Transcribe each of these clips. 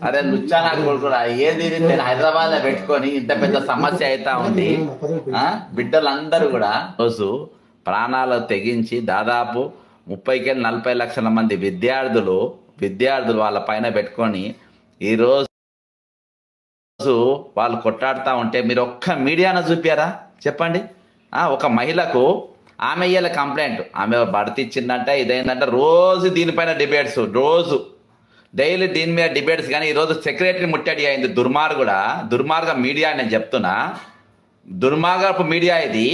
అరే లుచ్చానా కొడుకురా ఏది ఇది నేను హైదరాబాద్ లో పెట్టుకొని ఇంత పెద్ద సమస్య అయితా ఉంది. బిడ్డలందరూ కూడా రోజు ప్రాణాలు తెగించి దాదాపు 30-40 లక్షల మంది విద్యార్థులు వాళ్ళ పైన పెట్టుకొని ఈరోజు వాళ్ళు కొట్టాడుతూ ఉంటే మీరు ఒక్క మీడియాను చూపారా చెప్పండి. ఒక మహిళకు ఆమె ఇయ్యాల కంప్లైంట్, ఆమె భర్తీ ఇచ్చిందంటే ఇదైందంటే రోజు దీనిపైన డిబేట్స్, రోజు డైలీ దీని మీద డిబేట్స్. కానీ ఈరోజు సెక్రటరీ ముట్టడి అయింది. దుర్మార్గ మీడియా నేను చెప్తున్నా, దుర్మార్గపు మీడియా ఇది.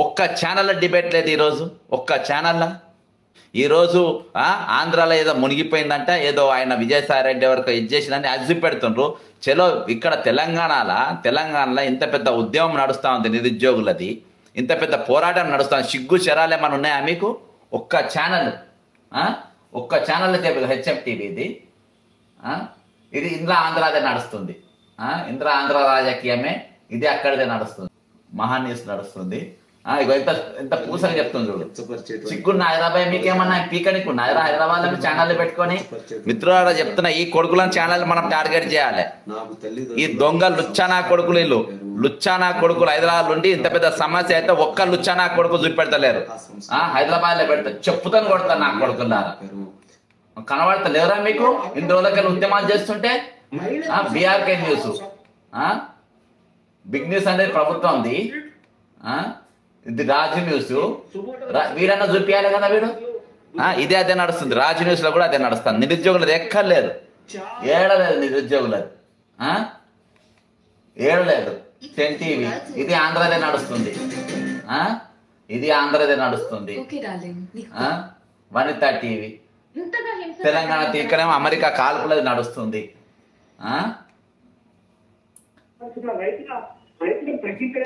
ఒక్క ఛానల్లో డిబేట్ లేదు ఈరోజు, ఒక్క ఛానల్లో. ఈరోజు ఆంధ్రాలో ఏదో మునిగిపోయిందంట, ఏదో ఆయన విజయసాయి రెడ్డి వరకు ఇది చేసిందని అది చూపెడుతుండ్రు. చలో ఇక్కడ తెలంగాణలో ఇంత పెద్ద ఉద్యమం నడుస్తూ ఉంది, నిరుద్యోగులది ఇంత పెద్ద పోరాటం నడుస్తూ ఉంది. సిగ్గు శరాలు ఏమైనా ఉన్నాయా మీకు? ఒక్క ఛానల్ చెప్పేది హెచ్ఎం టీవీ ఇది ఇంద్ర ఆంధ్రాదే నడుస్తుంది. ఇంద్ర ఆంధ్ర రాజకీయమే ఇది, అక్కడదే నడుస్తుంది. మహాన్యూస్ నడుస్తుంది. ఇగో ఎంత పూసగా చెప్తుంది చూడు. సిగ్గున్న హైదరాబాద్ మీకేమన్నా పీకనికి ఉన్నారా? హైదరాబాద్ లో ఛానల్ పెట్టుకొని మిత్రులారా చెప్తున్నా, ఈ కొడుకులను ఛానల్ మనం టార్గెట్ చేయాలి. ఈ దొంగ లుచ్చానా కొడుకులు హైదరాబాద్ నుండి ఇంత పెద్ద సమస్య అయితే ఒక్క లుచ్చానా కొడుకు చూపెడతలేరు. హైదరాబాద్ లో పెడతా చెప్పుతాను కొడతాను నా కొడుకులారా. కనబడతలేరా మీకు? ఇన్ని రోజులకెళ్ళి ఉద్యమాలు చేస్తుంటే బీఆర్కే న్యూస్, బిగ్ న్యూస్ అనేది ప్రభుత్వంది, ఇది రాజు న్యూస్. వీడన్నా చూపించాలి కదా వీడు. ఇదే అదే నడుస్తుంది. రాజు న్యూస్ లో కూడా అదే నడుస్తుంది. నిరుద్యోగులది ఎక్కర్లేదు, ఏడలేదు నిరుద్యోగులది, ఏడలేదు. టెన్ టీవీ ఇది ఆంధ్రదే నడుస్తుంది, వనిత టీవీ తెలంగాణ ఇక్కడేమో అమెరికా కాల్పులది నడుస్తుంది.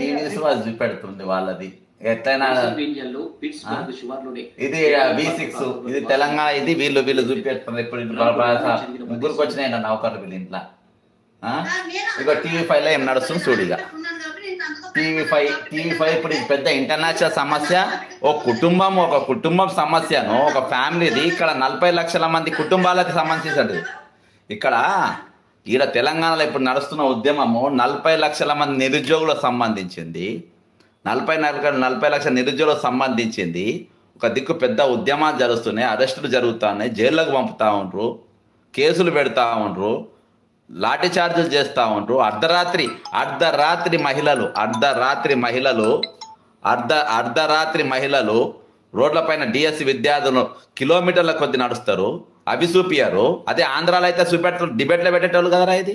టీవీస్ చూపెడుతుంది వాళ్ళది. ఎట్లయినా ఇది V6 ఇది తెలంగాణ, ఇది వీళ్ళు చూపెడుతుంది. ఇప్పుడు ముగ్గురికి వచ్చినాయి నౌకర్లు వీళ్ళు ఇంట్లో. ఇక టీవీ5 లో ఏం నడుస్తుంది చూడిగా. టీవీ5 ఇప్పుడు ఇది పెద్ద ఇంటర్నేషనల్ సమస్య. ఒక కుటుంబం సమస్యను, ఒక ఫ్యామిలీది ఇక్కడ 40 లక్షల మంది కుటుంబాలకు సంబంధించింది. ఈడ తెలంగాణలో ఇప్పుడు నడుస్తున్న ఉద్యమము 40 లక్షల మంది నిరుద్యోగులకు సంబంధించింది. 40 లక్షల నిరుద్యోగులకు సంబంధించింది. ఒక దిక్కు పెద్ద ఉద్యమాలు జరుగుతున్నాయి, అరెస్టులు జరుగుతున్నాయి, జైళ్ళకు పంపుతా ఉండ్రు, కేసులు పెడతా ఉండ్రు, లాఠీ చార్జీలు చేస్తూ ఉండ్రు. అర్ధరాత్రి మహిళలు రోడ్లపైన డిఎస్సి విద్యార్థులు కిలోమీటర్ల కొద్ది నడుస్తారు. అవి చూపియారు. అదే ఆంధ్రాలో అయితే చూపెడతారు. డిబేట్లో పెట్టేటోళ్ళు కదరా, ఇది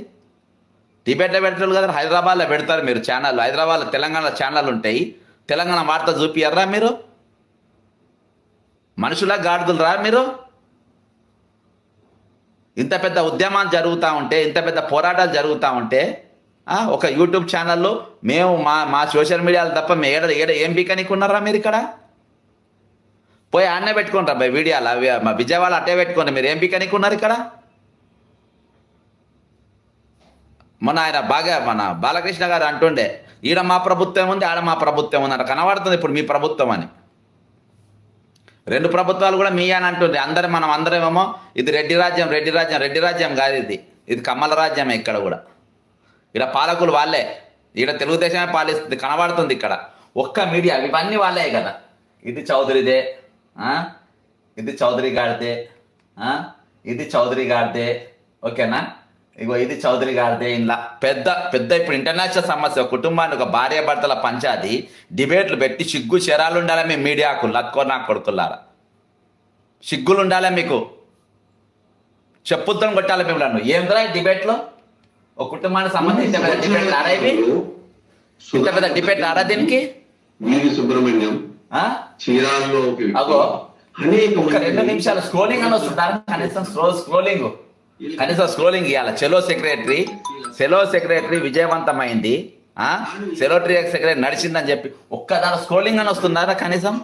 డిబేట్లో పెట్టేటోళ్ళు కదా. హైదరాబాద్లో పెడతారు మీరు ఛానల్, హైదరాబాద్లో తెలంగాణ ఛానల్ ఉంటాయి. తెలంగాణ వార్త చూపియర్రా మీరు? మనుషుల గాడిదలు రా మీరు? ఇంత పెద్ద ఉద్యమాలు జరుగుతూ ఉంటే, ఇంత పెద్ద పోరాటాలు జరుగుతూ ఉంటే ఒక యూట్యూబ్ ఛానల్లో మేము మా సోషల్ మీడియాలో తప్ప ఏడ ఏం పీకనికి ఉన్నారా మీరు? ఇక్కడ పోయి ఆడనే పెట్టుకుంటారా బై వీడియోలు? మా విజయవాడ అట్టే పెట్టుకోండి. మీరు ఏం పీకనికి ఉన్నారు ఇక్కడ? ఆయన మన బాలకృష్ణ గారు అంటుండే, ఈడ మా ప్రభుత్వం ఉంది, ఆడ మా ప్రభుత్వం ఉంది అంటే కనబడుతుంది ఇప్పుడు మీ ప్రభుత్వం అని. రెండు ప్రభుత్వాలు కూడా మీ అని అంటుంది. మనం అందరమేమో ఇది రెడ్డి రాజ్యం కాదు, ఇది కమ్మల రాజ్యమే. ఇక్కడ కూడా పాలకులు వాళ్ళే, ఈడ తెలుగుదేశమే పాలిస్తుంది, కనబడుతుంది ఇక్కడ. ఒక్క మీడియా ఇవన్నీ వాళ్ళే కదా. ఇది చౌదరిదే, ఇది చౌదరి గారిదే, ఓకేనా? ఇగో ఇది చౌదరి గారిదే. ఇలా పెద్ద ఇప్పుడు ఇంటర్నేషనల్ సమస్య. కుటుంబాన్ని ఒక భార్య భర్తల పంచాది డిబేట్లు పెట్టి సిగ్గు శరాలు ఉండాలి మీ మీడియాకు. లక్కో నా కొడుకులారా, సిగ్గులు ఉండాలి మీకు. చెప్పుద్దాం కొట్టాలి మిమ్మల్ని. ఏంద్రా డిబేట్లో ఒక కుటుంబానికి సంబంధించిన పెద్ద డిబేట్లు ఆడేవి? ఇంత పెద్ద డిబేట్ ఆడా దీనికి? సుబ్రహ్మణ్యం అగో ఒక 2 నిమిషాలు స్క్రోలింగ్ అని వస్తుంటారు. కనీసం స్క్రోలింగ్ ఇవ్వాలి. సెలో సెక్రటరీ విజయవంతమైంది, సెక్రటరీ నడిచిందని చెప్పి ఒక్కదాని స్క్రోలింగ్ అని వస్తుందా కనీసం?